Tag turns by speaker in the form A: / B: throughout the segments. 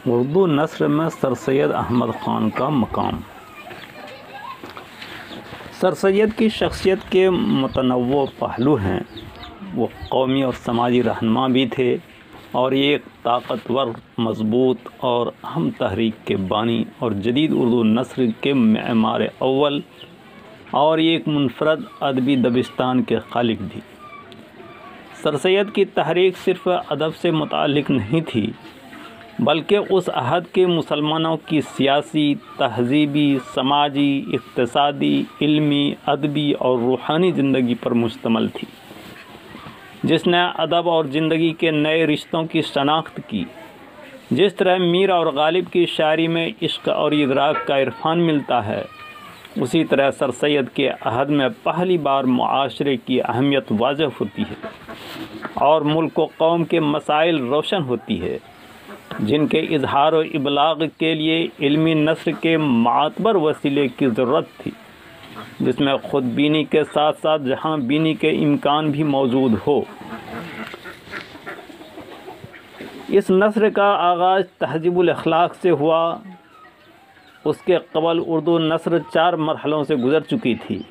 A: اردو نثر میں سر سید احمد خان کا مقام۔ سر سید کی شخصیت کے متنوع پہلو ہیں۔ وہ قومی اور سماجی رہنما بھی تھے اور ایک طاقتور، مضبوط اور اہم تحریک کے بانی اور جدید اردو نثر کے معمار اول اور ایک منفرد ادبی دبستان کے خالق بھی۔ سر سید کی تحریک صرف ادب سے متعلق نہیں تھی، بلکہ اس عہد کے مسلمانوں کی سیاسی، تہذیبی، سماجی، اقتصادی، علمی، ادبی اور روحانی زندگی پر مشتمل تھی، جس نے ادب اور زندگی کے نئے رشتوں کی شناخت کی۔ جس طرح میر اور غالب کی شاعری میں عشق اور ادراک کا عرفان ملتا ہے، اسی طرح سر سید کے عہد میں پہلی بار معاشرے کی اہمیت واضح ہوتی ہے اور ملک و قوم کے مسائل روشن ہوتی ہے، جن کے اظہار و ابلاغ کے لیے علمی نثر کے معتبر وسیلے کی ضرورت تھی، جس میں خود بینی کے ساتھ ساتھ جہاں بینی کے امکان بھی موجود ہو۔ اس نثر کا آغاز تہذیب الاخلاق سے ہوا۔ اس کے قبل اردو نثر 4 مرحلوں سے گزر چکی تھی۔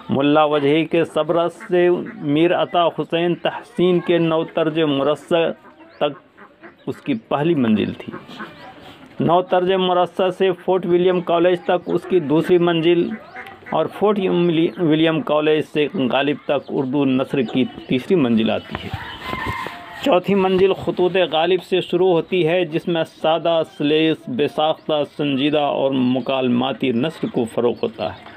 A: ملا وجہی کے سبرس سے میر عطا حسین تحسین کے نوطرز مرصع تک اس کی پہلی منزل تھی۔ نوطرز مرصع سے فورٹ ولیم کالج تک اس کی دوسری منزل اور فورٹ ولیم کالج سے غالب تک اردو نثر کی تیسری منزل آتی ہے۔ چوتھی منزل خطوط غالب سے شروع ہوتی ہے، جس میں سادہ، سلیس، بے ساختہ، سنجیدہ اور مکالماتی نثر کو فروغ ہوتا ہے۔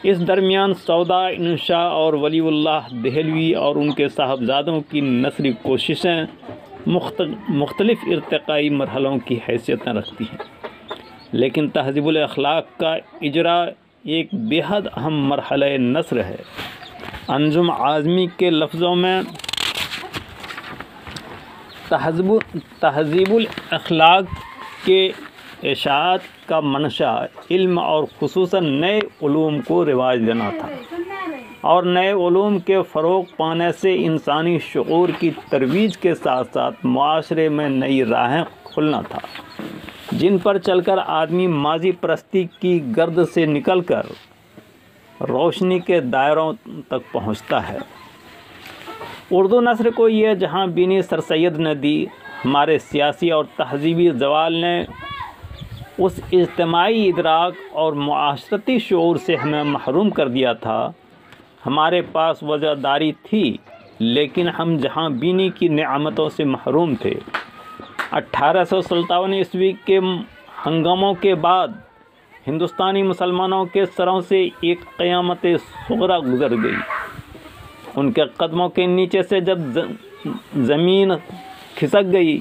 A: اس درمیان سودا، انشا اور ولی اللہ دہلوی اور ان کے صاحبزادوں کی نثری کوششیں مختلف ارتقائی مرحلوں کی حیثیتیں رکھتی ہیں، لیکن تہذیب الاخلاق کا اجرا ایک بے حد اہم مرحلہ نثر ہے۔ انجم اعظمی کے لفظوں میں تہذیب الاخلاق کے اشاعت کا منشا علم اور خصوصاً نئے علوم کو رواج دینا تھا اور نئے علوم کے فروغ پانے سے انسانی شعور کی ترویج کے ساتھ ساتھ معاشرے میں نئی راہیں کھلنا تھا، جن پر چل کر آدمی ماضی پرستی کی گرد سے نکل کر روشنی کے دائروں تک پہنچتا ہے۔ اردو نثر کو یہ جہاں بینی سر سید نے دی، ہمارے سیاسی اور تہذیبی زوال نے اس اجتماعی ادراک اور معاشرتی شعور سے ہمیں محروم کر دیا تھا۔ ہمارے پاس وجہداری تھی، لیکن ہم جہاں بینی کی نعمتوں سے محروم تھے۔ 1857 عیسوی کے ہنگاموں کے بعد ہندوستانی مسلمانوں کے سروں سے ایک قیامت صغریٰ گزر گئی۔ ان کے قدموں کے نیچے سے جب زمین کھسک گئی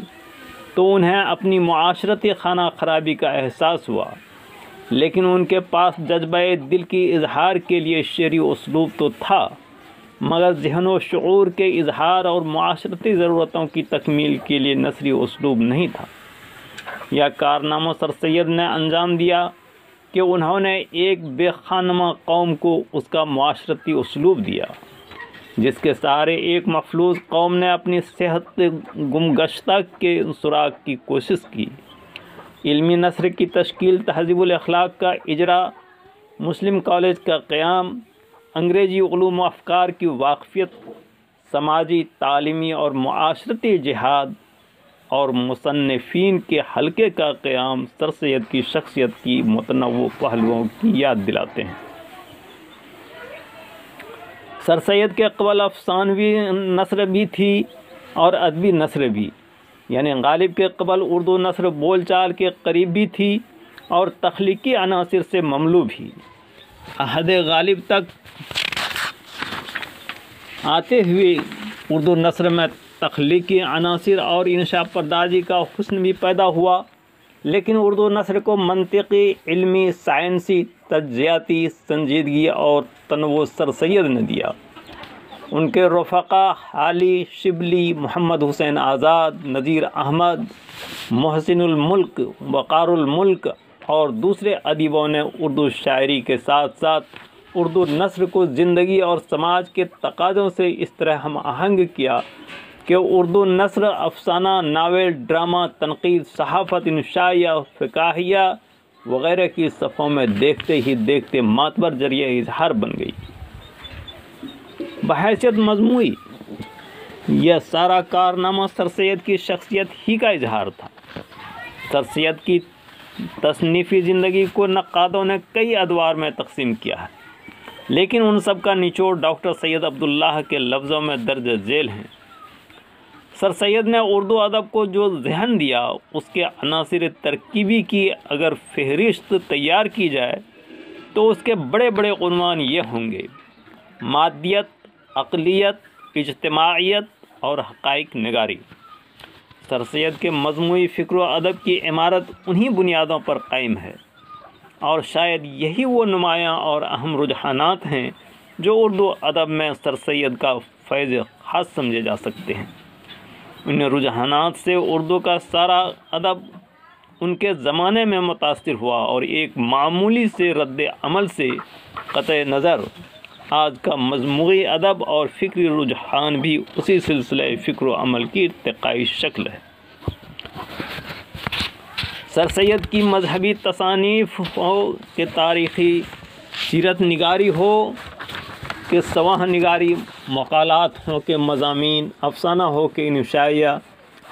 A: تو انہیں اپنی معاشرتی خانہ خرابی کا احساس ہوا، لیکن ان کے پاس جذبہ دل کی اظہار کے لیے شعری اسلوب تو تھا، مگر ذہن و شعور کے اظہار اور معاشرتی ضرورتوں کی تکمیل کے لیے نثری اسلوب نہیں تھا۔ یہ کارنامہ سر سید نے انجام دیا کہ انہوں نے ایک بے خانمہ قوم کو اس کا معاشرتی اسلوب دیا، جس کے سہارے ایک مفلوج قوم نے اپنی صحت گمگشتہ کے سراغ کی کوشش کی۔ علمی نثر کی تشکیل، تہذیب الاخلاق کا اجرا، مسلم کالج کا قیام، انگریزی علوم و افکار کی واقفیت، سماجی، تعلیمی اور معاشرتی جہاد اور مصنفین کے حلقے کا قیام سر سید کی شخصیت کی متنوع پہلوؤں کی یاد دلاتے ہیں۔ سر سید کے قبل افسانوی نثر بھی تھی اور ادبی نثر بھی، یعنی غالب کے قبل اردو نثر بول چال کے قریب بھی تھی اور تخلیقی عناصر سے مملو بھی۔ عہد غالب تک آتے ہوئے اردو نثر میں تخلیقی عناصر اور انشاء پردازی کا حسن بھی پیدا ہوا، لیکن اردو نثر کو منطقی، علمی، سائنسی، تجزیاتی سنجیدگی اور تنوع سر سید نے دیا۔ ان کے رفقا حالی، شبلی، محمد حسین آزاد، نذیر احمد، محسن الملک، وقار الملک اور دوسرے ادیبوں نے اردو شاعری کے ساتھ ساتھ اردو نثر کو زندگی اور سماج کے تقاضوں سے اس طرح ہم آہنگ کیا کہ اردو نثر، افسانہ، ناول، ڈرامہ، تنقید، صحافت، انشائیہ، فقاہیہ وغیرہ کی صفوں میں دیکھتے ہی دیکھتے معتبر ذریعہ اظہار بن گئی۔ بحیثیت مجموعی یہ سارا کارنامہ سر سید کی شخصیت ہی کا اظہار تھا۔ سر سید کی تصنیفی زندگی کو نقادوں نے کئی ادوار میں تقسیم کیا ہے، لیکن ان سب کا نچوڑ ڈاکٹر سید عبداللہ کے لفظوں میں درج ذیل ہیں۔ سر سید نے اردو ادب کو جو ذہن دیا، اس کے عناصر ترکیبی کی اگر فہرست تیار کی جائے تو اس کے بڑے بڑے عنوان یہ ہوں گے: مادیت، عقلیت، اجتماعیت اور حقائق نگاری۔ سر سید کے مجموعی فکر و ادب کی عمارت انہی بنیادوں پر قائم ہے، اور شاید یہی وہ نمایاں اور اہم رجحانات ہیں جو اردو ادب میں سر سید کا فیض خاص سمجھے جا سکتے ہیں۔ ان رجحانات سے اردو کا سارا ادب ان کے زمانے میں متاثر ہوا، اور ایک معمولی سے رد عمل سے قطع نظر آج کا مجموعی ادب اور فکری رجحان بھی اسی سلسلہ فکر و عمل کی ارتقائی شکل ہے۔ سر سید کی مذہبی تصانیف ہو کہ تاریخی سیرت نگاری ہو کہ سوانح نگاری، مقالات ہوں کہ مضامین، افسانہ ہو کہ انشائیہ،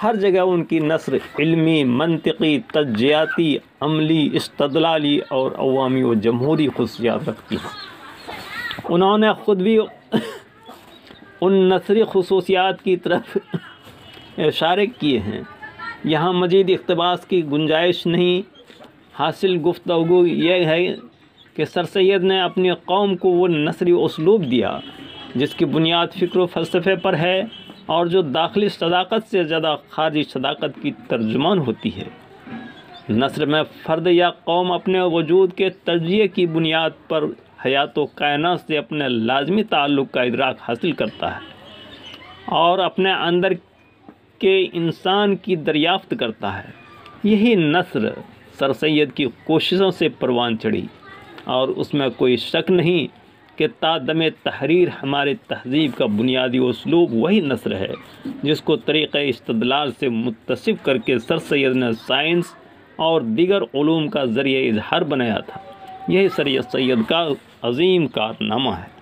A: ہر جگہ ان کی نثر علمی، منطقی، تجزیاتی، عملی، استدلالی اور عوامی و جمہوری خصوصیات رکھتی ہیں۔ انہوں نے خود بھی ان نثری خصوصیات کی طرف اشارے کیے ہیں۔ یہاں مزید اقتباس کی گنجائش نہیں۔ حاصل گفتگو یہ ہے کہ سر سید نے اپنی قوم کو وہ نثری اسلوب دیا جس کی بنیاد فکر و فلسفے پر ہے، اور جو داخلی صداقت سے زیادہ خارجی صداقت کی ترجمان ہوتی ہے۔ نثر میں فرد یا قوم اپنے وجود کے تجزیے کی بنیاد پر حیات و کائنات سے اپنے لازمی تعلق کا ادراک حاصل کرتا ہے اور اپنے اندر کے انسان کی دریافت کرتا ہے۔ یہی نثر سر سید کی کوششوں سے پروان چڑھی، اور اس میں کوئی شک نہیں کہ تا دم تحریر ہمارے تہذیب کا بنیادی اسلوب وہی نثر ہے جس کو طریقہ استدلال سے متصف کر کے سر سید نے سائنس اور دیگر علوم کا ذریعہ اظہار بنایا تھا۔ یہی سر سید کا عظیم کارنامہ ہے۔